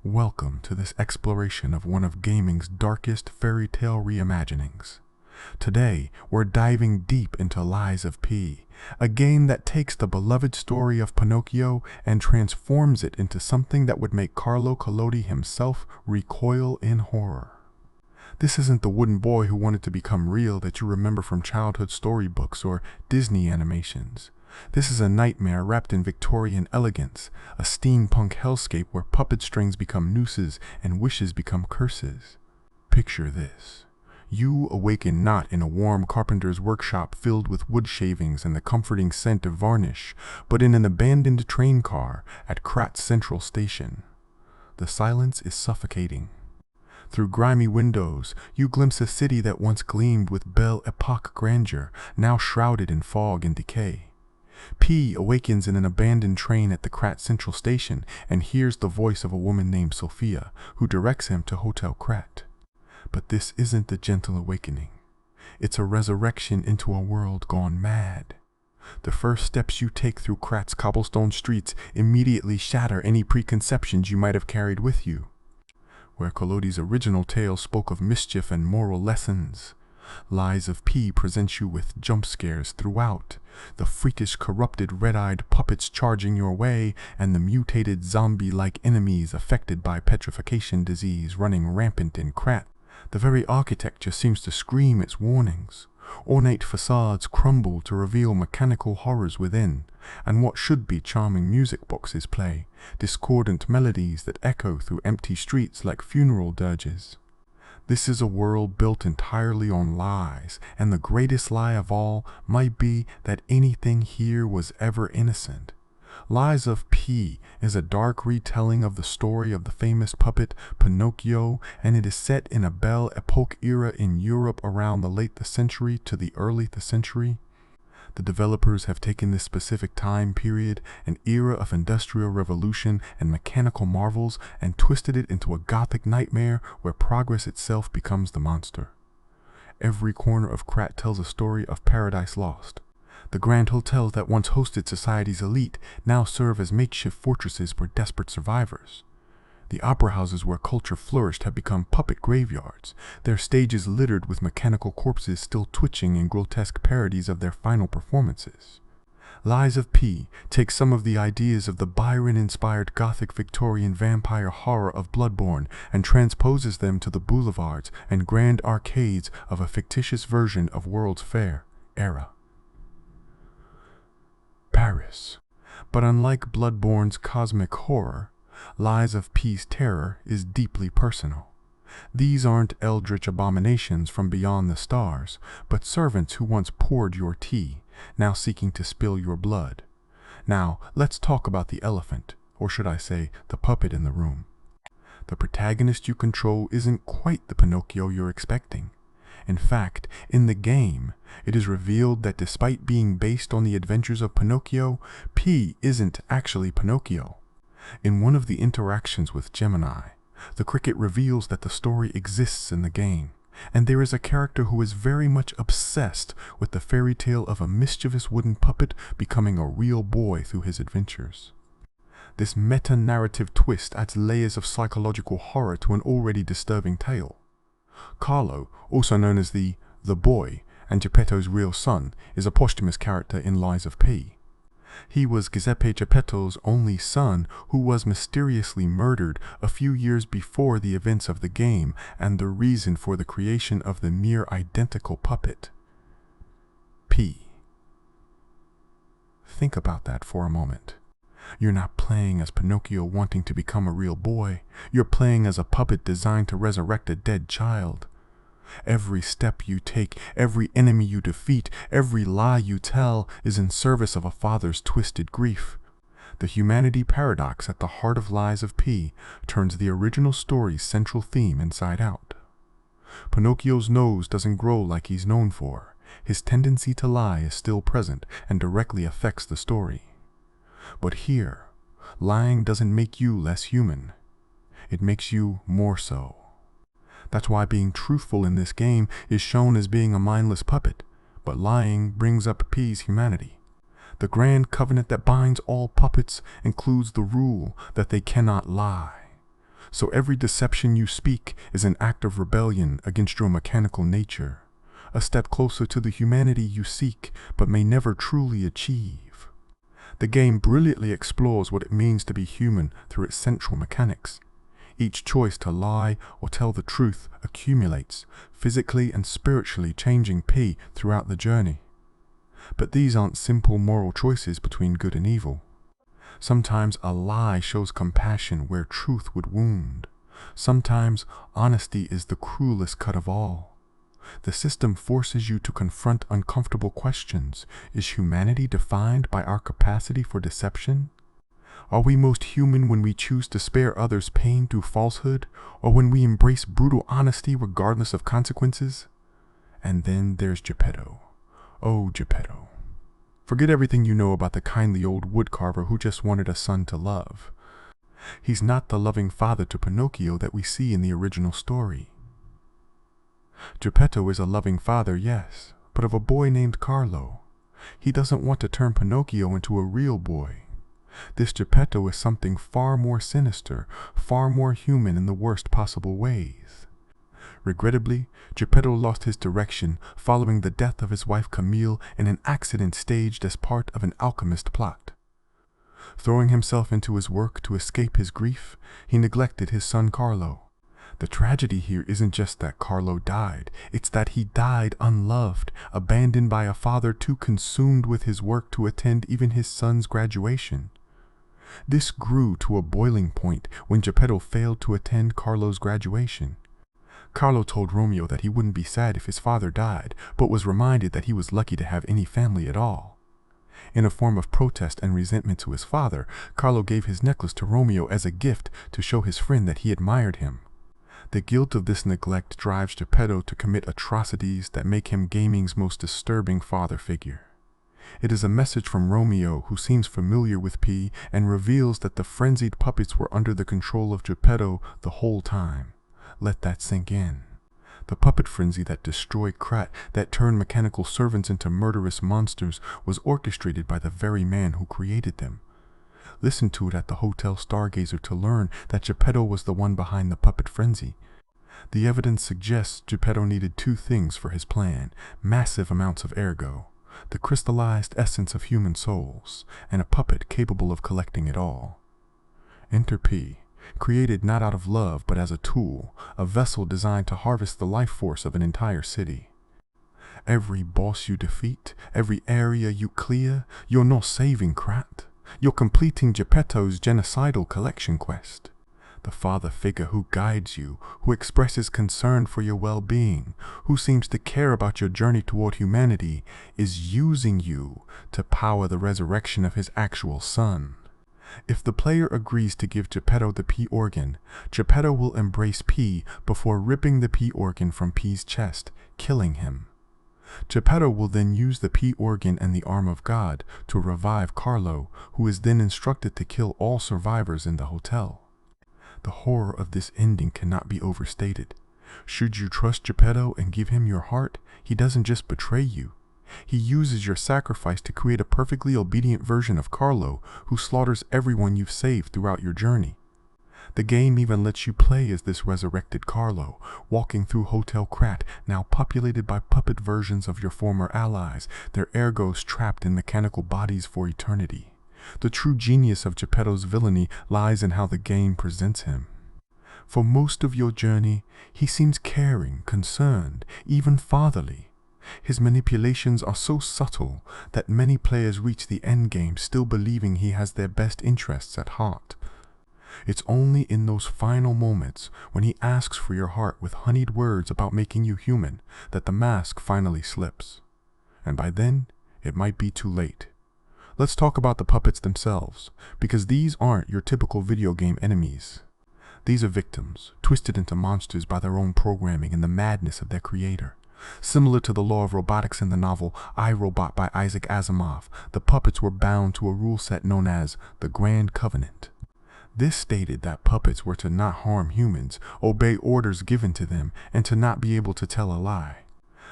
Welcome to this exploration of one of gaming's darkest fairy tale reimaginings. Today, we're diving deep into Lies of P, a game that takes the beloved story of Pinocchio and transforms it into something that would make Carlo Collodi himself recoil in horror. This isn't the wooden boy who wanted to become real that you remember from childhood storybooks or Disney animations. This is a nightmare wrapped in Victorian elegance, a steampunk hellscape where puppet strings become nooses and wishes become curses. Picture this. You awaken not in a warm carpenter's workshop filled with wood shavings and the comforting scent of varnish, but in an abandoned train car at Krat Central Station. The silence is suffocating. Through grimy windows, you glimpse a city that once gleamed with Belle Époque grandeur, now shrouded in fog and decay. P awakens in an abandoned train at the Krat Central Station and hears the voice of a woman named Sophia, who directs him to Hotel Krat. But this isn't a gentle awakening. It's a resurrection into a world gone mad. The first steps you take through Krat's cobblestone streets immediately shatter any preconceptions you might have carried with you. Where Collodi's original tale spoke of mischief and moral lessons, Lies of P presents you with jump scares throughout, the freakish corrupted red-eyed puppets charging your way, and the mutated zombie-like enemies affected by petrification disease running rampant in Krat. The very architecture seems to scream its warnings. Ornate facades crumble to reveal mechanical horrors within, and what should be charming music boxes play, discordant melodies that echo through empty streets like funeral dirges. This is a world built entirely on lies, and the greatest lie of all might be that anything here was ever innocent. Lies of P is a dark retelling of the story of the famous puppet Pinocchio, and it is set in a Belle Époque era in Europe around the late century to the early century. The developers have taken this specific time period, an era of industrial revolution and mechanical marvels, and twisted it into a gothic nightmare where progress itself becomes the monster. Every corner of Krat tells a story of paradise lost. The grand hotels that once hosted society's elite now serve as makeshift fortresses for desperate survivors. The opera houses where culture flourished have become puppet graveyards, their stages littered with mechanical corpses still twitching in grotesque parodies of their final performances. Lies of P takes some of the ideas of the Byron-inspired Gothic Victorian vampire horror of Bloodborne and transposes them to the boulevards and grand arcades of a fictitious version of World's Fair era. Paris. But unlike Bloodborne's cosmic horror, Lies of P's terror is deeply personal. These aren't eldritch abominations from beyond the stars, but servants who once poured your tea, now seeking to spill your blood. Now, let's talk about the elephant, or should I say, the puppet in the room. The protagonist you control isn't quite the Pinocchio you're expecting. In fact, in the game, it is revealed that despite being based on the adventures of Pinocchio, P isn't actually Pinocchio. In one of the interactions with Gemini, the cricket reveals that the story exists in the game, and there is a character who is very much obsessed with the fairy tale of a mischievous wooden puppet becoming a real boy through his adventures. This meta-narrative twist adds layers of psychological horror to an already disturbing tale. Carlo, also known as the boy, and Geppetto's real son, is a posthumous character in Lies of P. He was Giuseppe Geppetto's only son, who was mysteriously murdered a few years before the events of the game, and the reason for the creation of the near-identical puppet, P. Think about that for a moment. You're not playing as Pinocchio wanting to become a real boy. You're playing as a puppet designed to resurrect a dead child. Every step you take, every enemy you defeat, every lie you tell is in service of a father's twisted grief. The humanity paradox at the heart of Lies of P turns the original story's central theme inside out. Pinocchio's nose doesn't grow like he's known for. His tendency to lie is still present and directly affects the story. But here, lying doesn't make you less human. It makes you more so. That's why being truthful in this game is shown as being a mindless puppet, but lying brings up P's humanity. The grand covenant that binds all puppets includes the rule that they cannot lie. So every deception you speak is an act of rebellion against your mechanical nature, a step closer to the humanity you seek but may never truly achieve. The game brilliantly explores what it means to be human through its central mechanics. Each choice to lie or tell the truth accumulates, physically and spiritually changing P throughout the journey. But these aren't simple moral choices between good and evil. Sometimes a lie shows compassion where truth would wound. Sometimes honesty is the cruelest cut of all. The system forces you to confront uncomfortable questions. Is humanity defined by our capacity for deception? Are we most human when we choose to spare others pain through falsehood, or when we embrace brutal honesty regardless of consequences? And then there's Geppetto. Oh, Geppetto. Forget everything you know about the kindly old woodcarver who just wanted a son to love. He's not the loving father to Pinocchio that we see in the original story. Geppetto is a loving father, yes, but of a boy named Carlo. He doesn't want to turn Pinocchio into a real boy. This Geppetto is something far more sinister, far more human in the worst possible ways. Regrettably, Geppetto lost his direction following the death of his wife Camille in an accident staged as part of an alchemist plot. Throwing himself into his work to escape his grief, he neglected his son Carlo. The tragedy here isn't just that Carlo died, it's that he died unloved, abandoned by a father too consumed with his work to attend even his son's graduation. This grew to a boiling point when Geppetto failed to attend Carlo's graduation. Carlo told Romeo that he wouldn't be sad if his father died, but was reminded that he was lucky to have any family at all. In a form of protest and resentment to his father, Carlo gave his necklace to Romeo as a gift to show his friend that he admired him. The guilt of this neglect drives Geppetto to commit atrocities that make him gaming's most disturbing father figure. It is a message from Romeo, who seems familiar with P, and reveals that the frenzied puppets were under the control of Geppetto the whole time. Let that sink in. The puppet frenzy that destroyed Krat, that turned mechanical servants into murderous monsters, was orchestrated by the very man who created them. Listen to it at the Hotel Stargazer to learn that Geppetto was the one behind the puppet frenzy. The evidence suggests Geppetto needed two things for his plan: massive amounts of ergo, the crystallized essence of human souls, and a puppet capable of collecting it all. Enter P, created not out of love but as a tool, a vessel designed to harvest the life force of an entire city. Every boss you defeat, every area you clear, you're not saving Krat. You're completing Geppetto's genocidal collection quest. The father figure who guides you, who expresses concern for your well-being, who seems to care about your journey toward humanity, is using you to power the resurrection of his actual son. If the player agrees to give Geppetto the P organ, Geppetto will embrace P before ripping the P organ from P's chest, killing him. Geppetto will then use the P organ and the arm of God to revive Carlo, who is then instructed to kill all survivors in the hotel. The horror of this ending cannot be overstated. Should you trust Geppetto and give him your heart, he doesn't just betray you. He uses your sacrifice to create a perfectly obedient version of Carlo, who slaughters everyone you've saved throughout your journey. The game even lets you play as this resurrected Carlo, walking through Hotel Krat, now populated by puppet versions of your former allies, their ergos trapped in mechanical bodies for eternity. The true genius of Geppetto's villainy lies in how the game presents him. For most of your journey, he seems caring, concerned, even fatherly. His manipulations are so subtle that many players reach the endgame still believing he has their best interests at heart. It's only in those final moments, when he asks for your heart with honeyed words about making you human, that the mask finally slips. And by then, it might be too late. Let's talk about the puppets themselves, because these aren't your typical video game enemies. These are victims, twisted into monsters by their own programming and the madness of their creator. Similar to the law of robotics in the novel I, Robot by Isaac Asimov, the puppets were bound to a rule set known as the Grand Covenant. This stated that puppets were to not harm humans, obey orders given to them, and to not be able to tell a lie.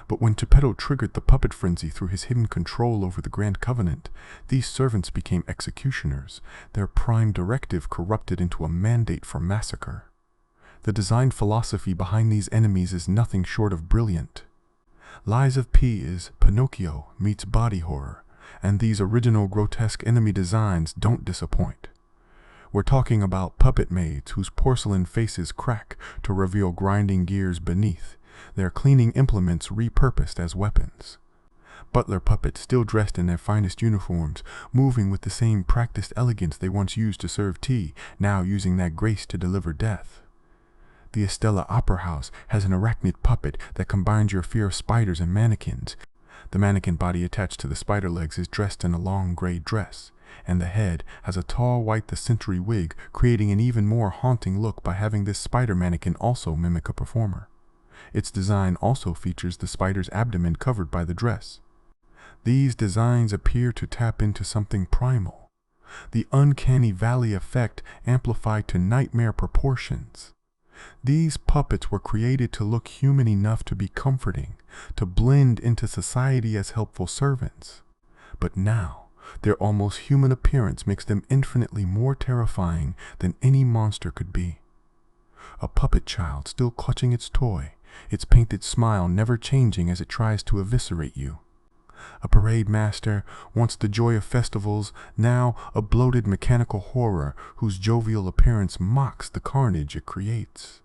But when Geppetto triggered the puppet frenzy through his hidden control over the Grand Covenant, these servants became executioners, their prime directive corrupted into a mandate for massacre. The design philosophy behind these enemies is nothing short of brilliant. Lies of P is Pinocchio meets body horror, and these original grotesque enemy designs don't disappoint. We're talking about puppet maids whose porcelain faces crack to reveal grinding gears beneath, their cleaning implements repurposed as weapons. Butler puppets still dressed in their finest uniforms, moving with the same practiced elegance they once used to serve tea, now using that grace to deliver death. The Estella Opera House has an arachnid puppet that combines your fear of spiders and mannequins. The mannequin body attached to the spider legs is dressed in a long gray dress, and the head has a tall white the century wig, creating an even more haunting look by having this spider mannequin also mimic a performer. Its design also features the spider's abdomen covered by the dress. These designs appear to tap into something primal, the uncanny valley effect amplified to nightmare proportions. These puppets were created to look human enough to be comforting, to blend into society as helpful servants. But now, their almost human appearance makes them infinitely more terrifying than any monster could be. A puppet child still clutching its toy, its painted smile never changing as it tries to eviscerate you. A parade master, once the joy of festivals, now a bloated mechanical horror whose jovial appearance mocks the carnage it creates.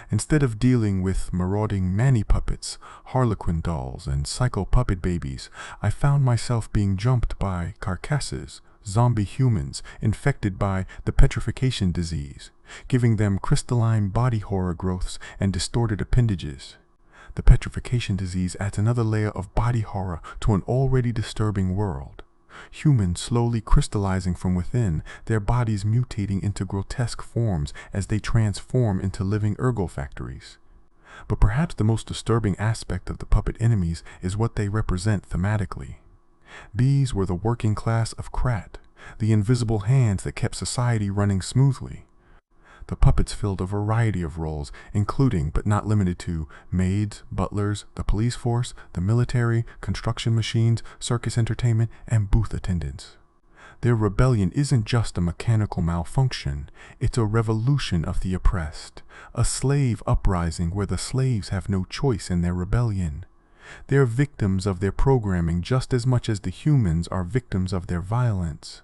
Instead of dealing with marauding manny puppets, harlequin dolls, and psycho puppet babies, I found myself being jumped by carcasses, zombie humans infected by the Petrification disease, giving them crystalline body horror growths and distorted appendages. The Petrification disease adds another layer of body horror to an already disturbing world. Humans slowly crystallizing from within, their bodies mutating into grotesque forms as they transform into living ergo factories. But perhaps the most disturbing aspect of the puppet enemies is what they represent thematically. These were the working class of Krat, the invisible hands that kept society running smoothly. The puppets filled a variety of roles, including, but not limited to, maids, butlers, the police force, the military, construction machines, circus entertainment, and booth attendants. Their rebellion isn't just a mechanical malfunction, it's a revolution of the oppressed, a slave uprising where the slaves have no choice in their rebellion. They're victims of their programming just as much as the humans are victims of their violence.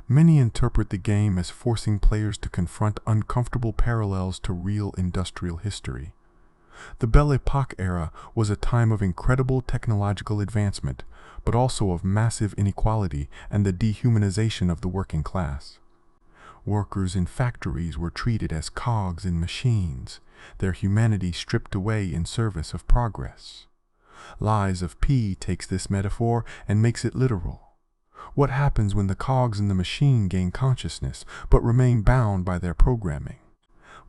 Many interpret the game as forcing players to confront uncomfortable parallels to real industrial history. The Belle Époque era was a time of incredible technological advancement, but also of massive inequality and the dehumanization of the working class. Workers in factories were treated as cogs in machines, their humanity stripped away in service of progress. Lies of P takes this metaphor and makes it literal. What happens when the cogs in the machine gain consciousness, but remain bound by their programming?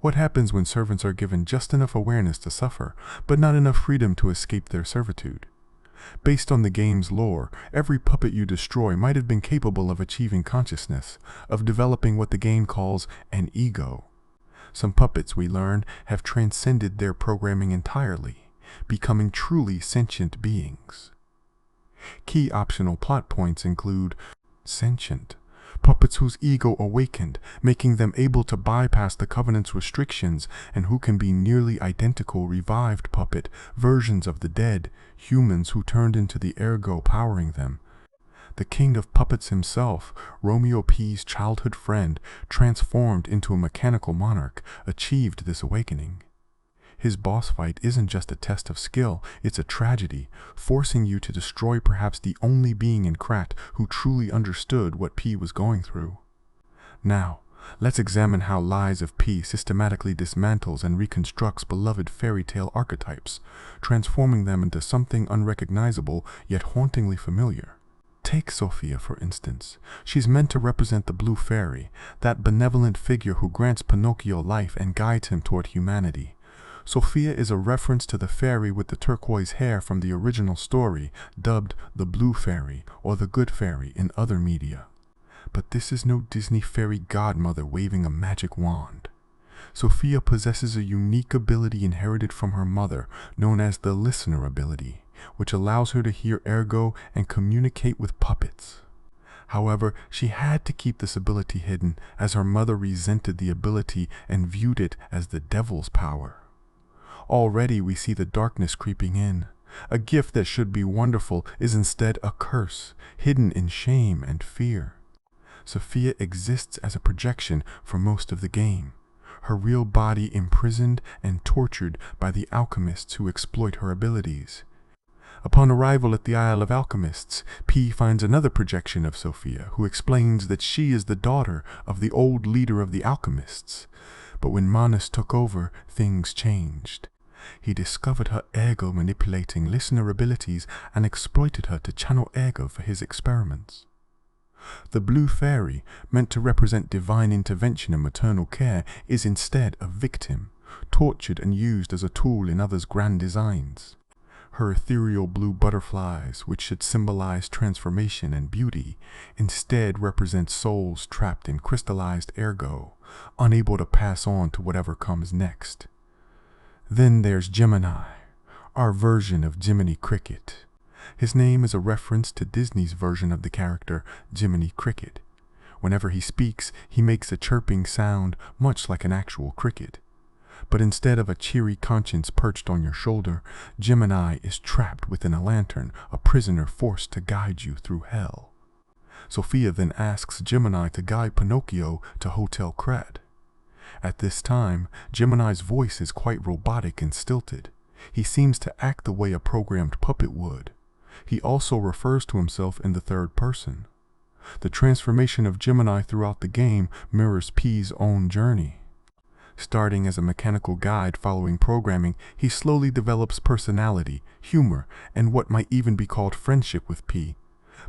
What happens when servants are given just enough awareness to suffer, but not enough freedom to escape their servitude? Based on the game's lore, every puppet you destroy might have been capable of achieving consciousness, of developing what the game calls an ego. Some puppets, we learn, have transcended their programming entirely, becoming truly sentient beings. Key optional plot points include sentient, puppets whose ego awakened, making them able to bypass the Covenant's restrictions, and who can be nearly identical revived puppet versions of the dead, humans who turned into the ergo powering them. The king of puppets himself, Romeo P's childhood friend, transformed into a mechanical monarch, achieved this awakening. His boss fight isn't just a test of skill, it's a tragedy, forcing you to destroy perhaps the only being in Krat who truly understood what P was going through. Now, let's examine how Lies of P systematically dismantles and reconstructs beloved fairy tale archetypes, transforming them into something unrecognizable yet hauntingly familiar. Take Sophia, for instance. She's meant to represent the blue fairy, that benevolent figure who grants Pinocchio life and guides him toward humanity. Sophia is a reference to the fairy with the turquoise hair from the original story, dubbed the Blue Fairy or the Good Fairy in other media. But this is no Disney fairy godmother waving a magic wand. Sophia possesses a unique ability inherited from her mother, known as the listener ability, which allows her to hear ergo and communicate with puppets. However, she had to keep this ability hidden, as her mother resented the ability and viewed it as the devil's power. Already we see the darkness creeping in. A gift that should be wonderful is instead a curse, hidden in shame and fear. Sophia exists as a projection for most of the game, her real body imprisoned and tortured by the alchemists who exploit her abilities. Upon arrival at the Isle of Alchemists, P finds another projection of Sophia, who explains that she is the daughter of the old leader of the alchemists. But when Manus took over, things changed. He discovered her ego manipulating listener abilities and exploited her to channel ego for his experiments. The blue fairy, meant to represent divine intervention and maternal care, is instead a victim, tortured and used as a tool in others' grand designs. Her ethereal blue butterflies, which should symbolize transformation and beauty, instead represent souls trapped in crystallized ergo, unable to pass on to whatever comes next. Then there's Gemini, our version of Jiminy Cricket. His name is a reference to Disney's version of the character Jiminy Cricket. Whenever he speaks, he makes a chirping sound much like an actual cricket. But instead of a cheery conscience perched on your shoulder, Gemini is trapped within a lantern, a prisoner forced to guide you through hell. Sophia then asks Gemini to guide Pinocchio to Hotel Krat. At this time, Gemini's voice is quite robotic and stilted. He seems to act the way a programmed puppet would. He also refers to himself in the third person. The transformation of Gemini throughout the game mirrors P's own journey. Starting as a mechanical guide following programming, he slowly develops personality, humor, and what might even be called friendship with P.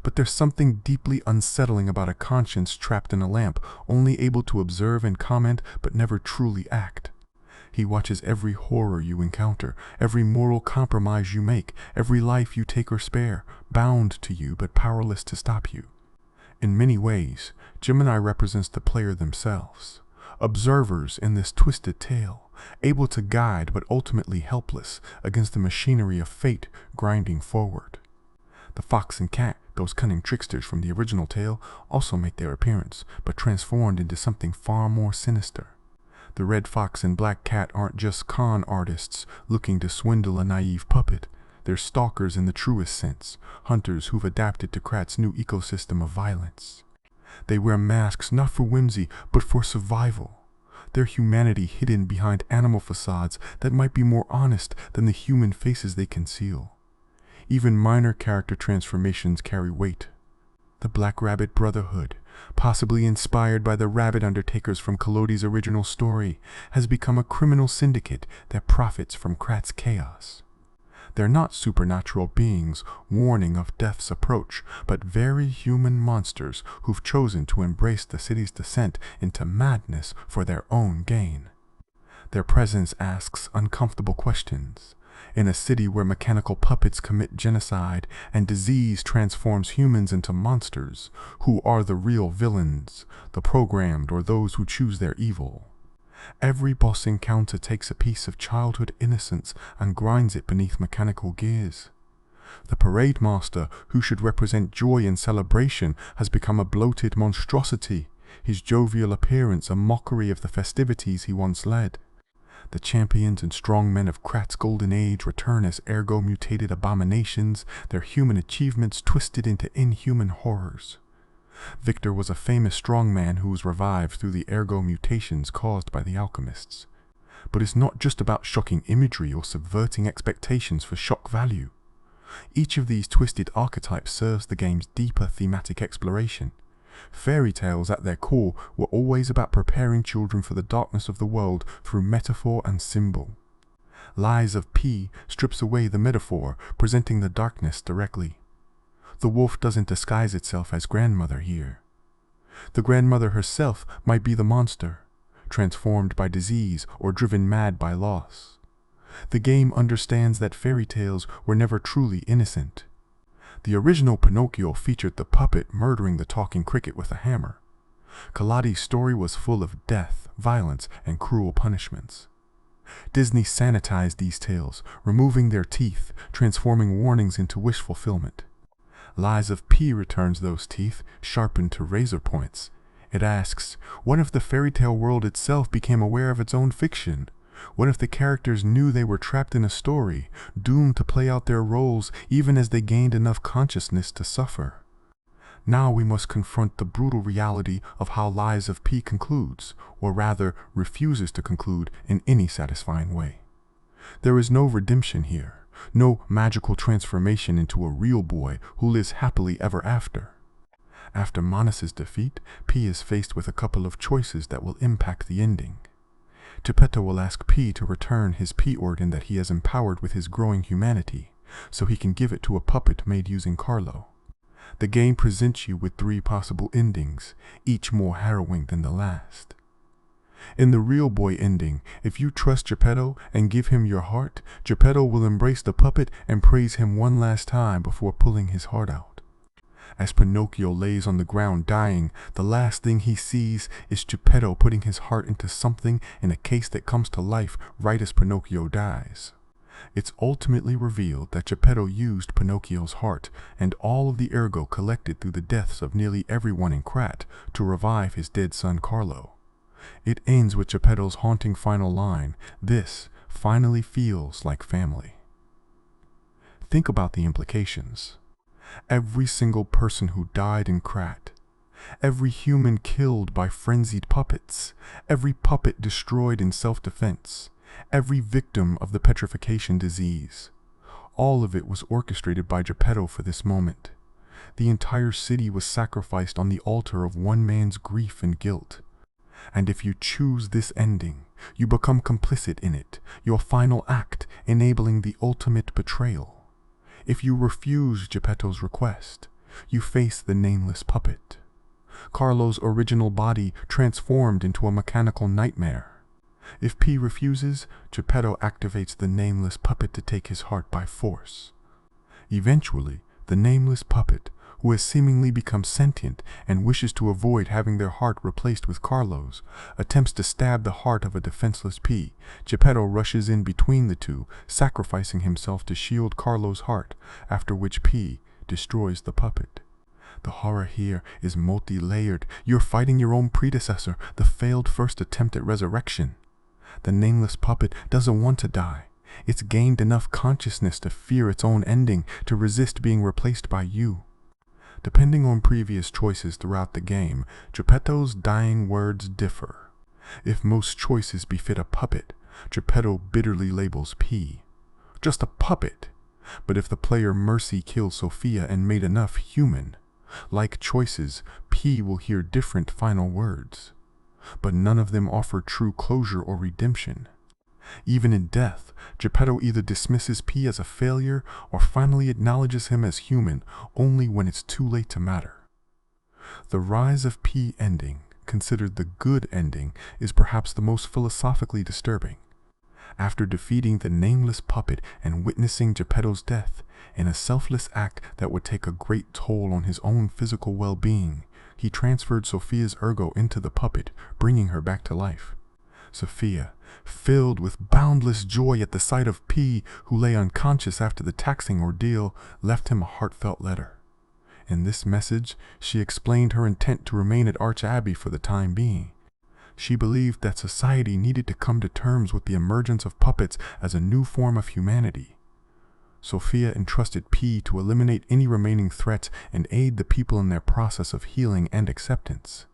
But there's something deeply unsettling about a conscience trapped in a lamp, only able to observe and comment but never truly act. He watches every horror you encounter, every moral compromise you make, every life you take or spare, bound to you but powerless to stop you. In many ways, Gemini represents the player themselves. Observers in this twisted tale, able to guide but ultimately helpless against the machinery of fate grinding forward. The fox and cat, those cunning tricksters from the original tale, also make their appearance, but transformed into something far more sinister. The red fox and black cat aren't just con artists looking to swindle a naive puppet. They're stalkers in the truest sense, hunters who've adapted to Krat's new ecosystem of violence. They wear masks not for whimsy, but for survival. Their humanity hidden behind animal facades that might be more honest than the human faces they conceal. Even minor character transformations carry weight. The Black Rabbit Brotherhood, possibly inspired by the Rabbit Undertakers from Collodi's original story, has become a criminal syndicate that profits from Krat's chaos. They're not supernatural beings warning of death's approach, but very human monsters who've chosen to embrace the city's descent into madness for their own gain. Their presence asks uncomfortable questions. In a city where mechanical puppets commit genocide and disease transforms humans into monsters, who are the real villains, the programmed or those who choose their evil? Every boss encounter takes a piece of childhood innocence and grinds it beneath mechanical gears. The parade master, who should represent joy and celebration, has become a bloated monstrosity, his jovial appearance a mockery of the festivities he once led. The champions and strong men of Krat's golden age return as ergo-mutated abominations, their human achievements twisted into inhuman horrors. Victor was a famous strongman who was revived through the ergo mutations caused by the alchemists. But it's not just about shocking imagery or subverting expectations for shock value. Each of these twisted archetypes serves the game's deeper thematic exploration. Fairy tales at their core were always about preparing children for the darkness of the world through metaphor and symbol. Lies of P strips away the metaphor, presenting the darkness directly. The wolf doesn't disguise itself as grandmother here. The grandmother herself might be the monster, transformed by disease or driven mad by loss. The game understands that fairy tales were never truly innocent. The original Pinocchio featured the puppet murdering the talking cricket with a hammer. Collodi's story was full of death, violence, and cruel punishments. Disney sanitized these tales, removing their teeth, transforming warnings into wish fulfillment. Lies of P returns those teeth, sharpened to razor points. It asks, what if the fairy tale world itself became aware of its own fiction? What if the characters knew they were trapped in a story, doomed to play out their roles even as they gained enough consciousness to suffer? Now we must confront the brutal reality of how Lies of P concludes, or rather refuses to conclude in any satisfying way. There is no redemption here, no magical transformation into a real boy who lives happily ever after. After Manas's defeat, P is faced with a couple of choices that will impact the ending. Geppetto will ask P to return his P organ that he has empowered with his growing humanity, so he can give it to a puppet made using Carlo. The game presents you with 3 possible endings, each more harrowing than the last. In the real boy ending, if you trust Geppetto and give him your heart, Geppetto will embrace the puppet and praise him one last time before pulling his heart out. As Pinocchio lays on the ground dying, the last thing he sees is Geppetto putting his heart into something in a case that comes to life right as Pinocchio dies. It's ultimately revealed that Geppetto used Pinocchio's heart and all of the ergo collected through the deaths of nearly everyone in Krat to revive his dead son Carlo. It ends with Geppetto's haunting final line, "This finally feels like family." Think about the implications. Every single person who died in Krat, every human killed by frenzied puppets, every puppet destroyed in self-defense, every victim of the Petrification disease. All of it was orchestrated by Geppetto for this moment. The entire city was sacrificed on the altar of one man's grief and guilt. And if you choose this ending, you become complicit in it, your final act enabling the ultimate betrayal. If you refuse Geppetto's request, you face the nameless puppet. Carlo's original body transformed into a mechanical nightmare. If P refuses, Geppetto activates the nameless puppet to take his heart by force. Eventually, the nameless puppet, who has seemingly become sentient and wishes to avoid having their heart replaced with Carlo's, attempts to stab the heart of a defenseless P. Geppetto rushes in between the two, sacrificing himself to shield Carlo's heart, after which P destroys the puppet. The horror here is multi-layered. You're fighting your own predecessor, the failed first attempt at resurrection. The nameless puppet doesn't want to die. It's gained enough consciousness to fear its own ending, to resist being replaced by you. Depending on previous choices throughout the game, Geppetto's dying words differ. If most choices befit a puppet, Geppetto bitterly labels P. Just a puppet. But if the player mercy kills Sophia and made enough human, like choices, P will hear different final words. But none of them offer true closure or redemption. Even in death, Geppetto either dismisses P as a failure or finally acknowledges him as human only when it's too late to matter. The Rise of P ending, considered the good ending, is perhaps the most philosophically disturbing. After defeating the nameless puppet and witnessing Geppetto's death, in a selfless act that would take a great toll on his own physical well-being, he transferred Sophia's ergo into the puppet, bringing her back to life. Sophia, filled with boundless joy at the sight of P, who lay unconscious after the taxing ordeal, left him a heartfelt letter. In this message, she explained her intent to remain at Arch Abbey for the time being. She believed that society needed to come to terms with the emergence of puppets as a new form of humanity. Sophia entrusted P to eliminate any remaining threats and aid the people in their process of healing and acceptance.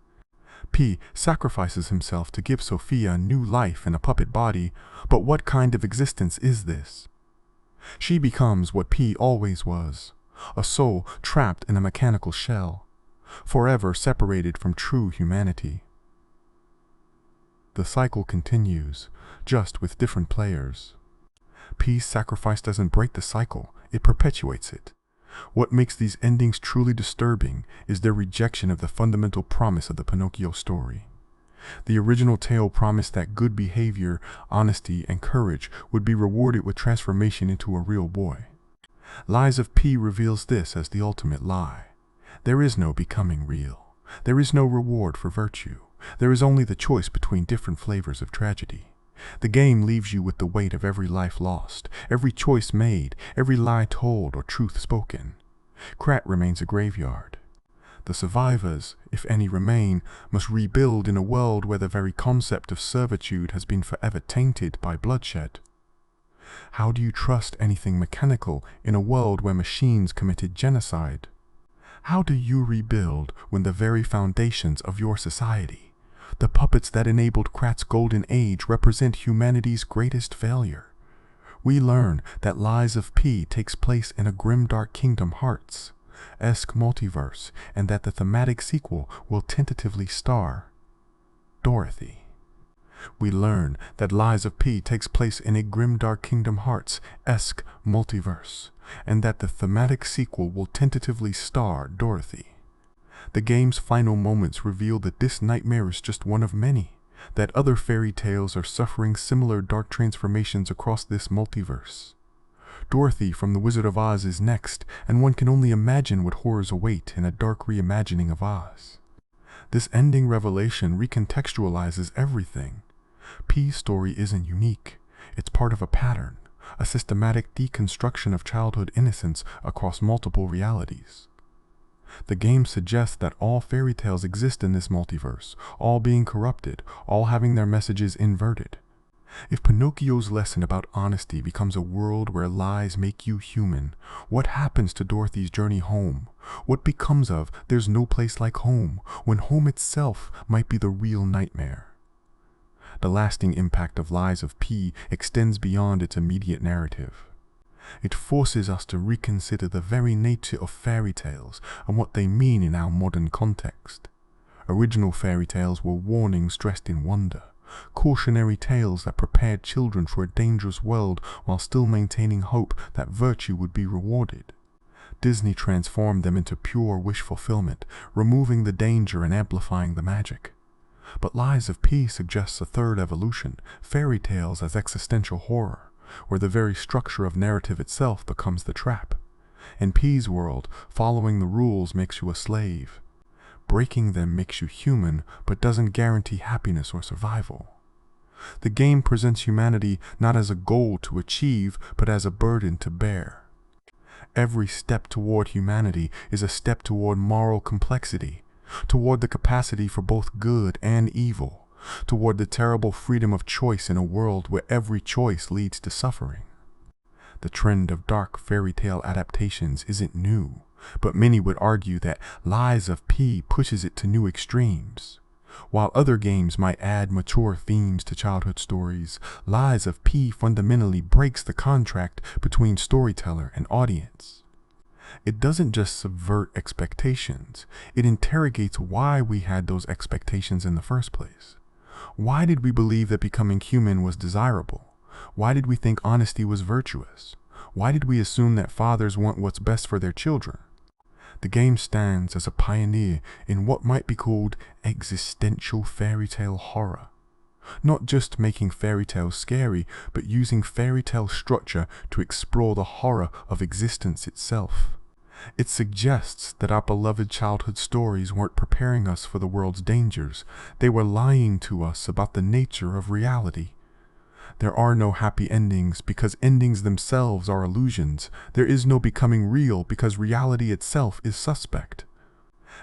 P sacrifices himself to give Sophia new life in a puppet body, but what kind of existence is this? She becomes what P always was, a soul trapped in a mechanical shell, forever separated from true humanity. The cycle continues, just with different players. P's sacrifice doesn't break the cycle, it perpetuates it. What makes these endings truly disturbing is their rejection of the fundamental promise of the Pinocchio story. The original tale promised that good behavior, honesty, and courage would be rewarded with transformation into a real boy. Lies of P reveals this as the ultimate lie. There is no becoming real. There is no reward for virtue. There is only the choice between different flavors of tragedy. The game leaves you with the weight of every life lost, every choice made, every lie told or truth spoken. Krat remains a graveyard. The survivors, if any remain, must rebuild in a world where the very concept of servitude has been forever tainted by bloodshed. How do you trust anything mechanical in a world where machines committed genocide? How do you rebuild when the very foundations of your society, the puppets that enabled Krat's golden age, represent humanity's greatest failure? We learn that Lies of P takes place in a grimdark Kingdom Hearts-esque multiverse, and that the thematic sequel will tentatively star Dorothy. We learn that Lies of P takes place in a grimdark Kingdom Hearts-esque multiverse, and that the thematic sequel will tentatively star Dorothy. The game's final moments reveal that this nightmare is just one of many, that other fairy tales are suffering similar dark transformations across this multiverse. Dorothy from The Wizard of Oz is next, and one can only imagine what horrors await in a dark reimagining of Oz. This ending revelation recontextualizes everything. P's story isn't unique. It's part of a pattern, a systematic deconstruction of childhood innocence across multiple realities. The game suggests that all fairy tales exist in this multiverse, all being corrupted, all having their messages inverted. If Pinocchio's lesson about honesty becomes a world where lies make you human, what happens to Dorothy's journey home? What becomes of There's No Place Like Home, when home itself might be the real nightmare? The lasting impact of Lies of P extends beyond its immediate narrative. It forces us to reconsider the very nature of fairy tales and what they mean in our modern context. Original fairy tales were warnings dressed in wonder, cautionary tales that prepared children for a dangerous world while still maintaining hope that virtue would be rewarded. Disney transformed them into pure wish fulfillment, removing the danger and amplifying the magic. But Lies of P suggests a third evolution, fairy tales as existential horror, where the very structure of narrative itself becomes the trap. In P's world, following the rules makes you a slave. Breaking them makes you human, but doesn't guarantee happiness or survival. The game presents humanity not as a goal to achieve, but as a burden to bear. Every step toward humanity is a step toward moral complexity, toward the capacity for both good and evil, toward the terrible freedom of choice in a world where every choice leads to suffering. The trend of dark fairy tale adaptations isn't new, but many would argue that Lies of P pushes it to new extremes. While other games might add mature themes to childhood stories, Lies of P fundamentally breaks the contract between storyteller and audience. It doesn't just subvert expectations, it interrogates why we had those expectations in the first place. Why did we believe that becoming human was desirable? Why did we think honesty was virtuous? Why did we assume that fathers want what's best for their children? The game stands as a pioneer in what might be called existential fairy tale horror. Not just making fairy tales scary, but using fairy tale structure to explore the horror of existence itself. It suggests that our beloved childhood stories weren't preparing us for the world's dangers. They were lying to us about the nature of reality. There are no happy endings because endings themselves are illusions. There is no becoming real because reality itself is suspect.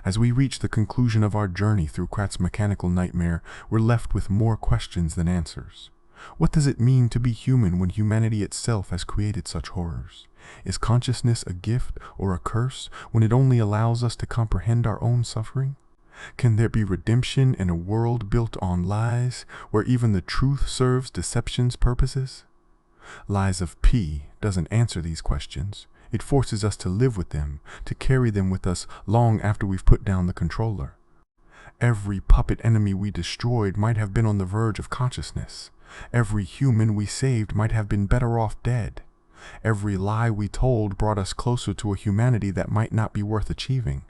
As we reach the conclusion of our journey through Krat's mechanical nightmare, we're left with more questions than answers. What does it mean to be human when humanity itself has created such horrors? Is consciousness a gift or a curse when it only allows us to comprehend our own suffering? Can there be redemption in a world built on lies, where even the truth serves deception's purposes? Lies of P doesn't answer these questions. It forces us to live with them, to carry them with us long after we've put down the controller. Every puppet enemy we destroyed might have been on the verge of consciousness. Every human we saved might have been better off dead. Every lie we told brought us closer to a humanity that might not be worth achieving.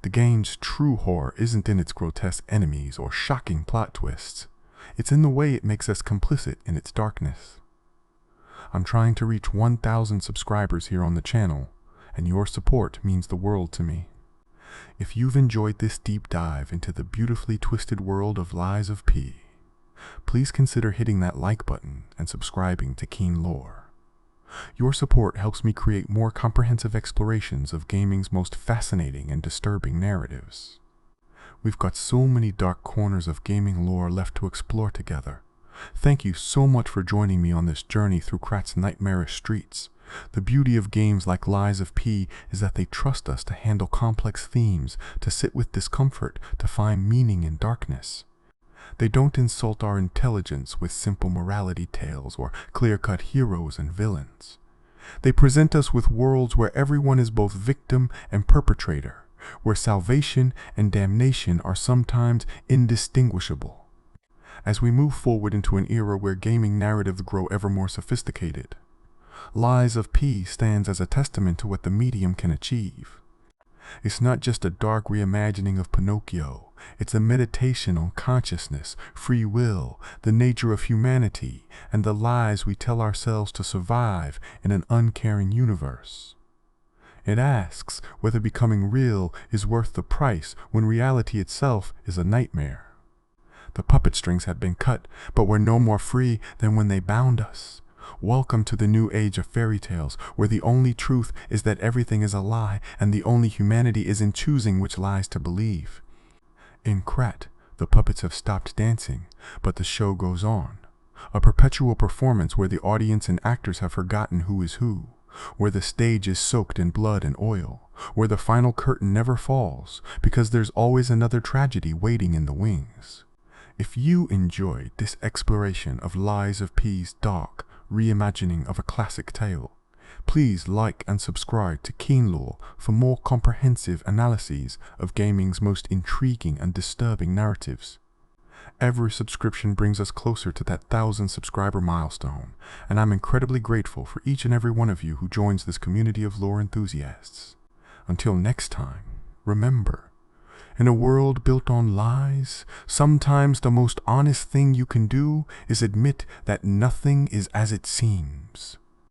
The game's true horror isn't in its grotesque enemies or shocking plot twists. It's in the way it makes us complicit in its darkness. I'm trying to reach 1,000 subscribers here on the channel, and your support means the world to me. If you've enjoyed this deep dive into the beautifully twisted world of Lies of P, please consider hitting that like button and subscribing to Keen Lore. Your support helps me create more comprehensive explorations of gaming's most fascinating and disturbing narratives. We've got so many dark corners of gaming lore left to explore together. Thank you so much for joining me on this journey through Krat's nightmarish streets. The beauty of games like Lies of P is that they trust us to handle complex themes, to sit with discomfort, to find meaning in darkness. They don't insult our intelligence with simple morality tales or clear-cut heroes and villains. They present us with worlds where everyone is both victim and perpetrator, where salvation and damnation are sometimes indistinguishable. As we move forward into an era where gaming narratives grow ever more sophisticated, Lies of P stands as a testament to what the medium can achieve. It's not just a dark reimagining of Pinocchio, it's a meditation on consciousness, free will, the nature of humanity, and the lies we tell ourselves to survive in an uncaring universe. It asks whether becoming real is worth the price when reality itself is a nightmare. The puppet strings had been cut, but we're no more free than when they bound us. Welcome to the new age of fairy tales, where the only truth is that everything is a lie, and the only humanity is in choosing which lies to believe. In Krat, the puppets have stopped dancing, but the show goes on. A perpetual performance where the audience and actors have forgotten who is who, where the stage is soaked in blood and oil, where the final curtain never falls, because there's always another tragedy waiting in the wings. If you enjoyed this exploration of Lies of P's dark reimagining of a classic tale, please like and subscribe to Keen Lore for more comprehensive analyses of gaming's most intriguing and disturbing narratives. Every subscription brings us closer to that 1,000 subscriber milestone, and I'm incredibly grateful for each and every one of you who joins this community of lore enthusiasts. Until next time, remember, in a world built on lies, sometimes the most honest thing you can do is admit that nothing is as it seems.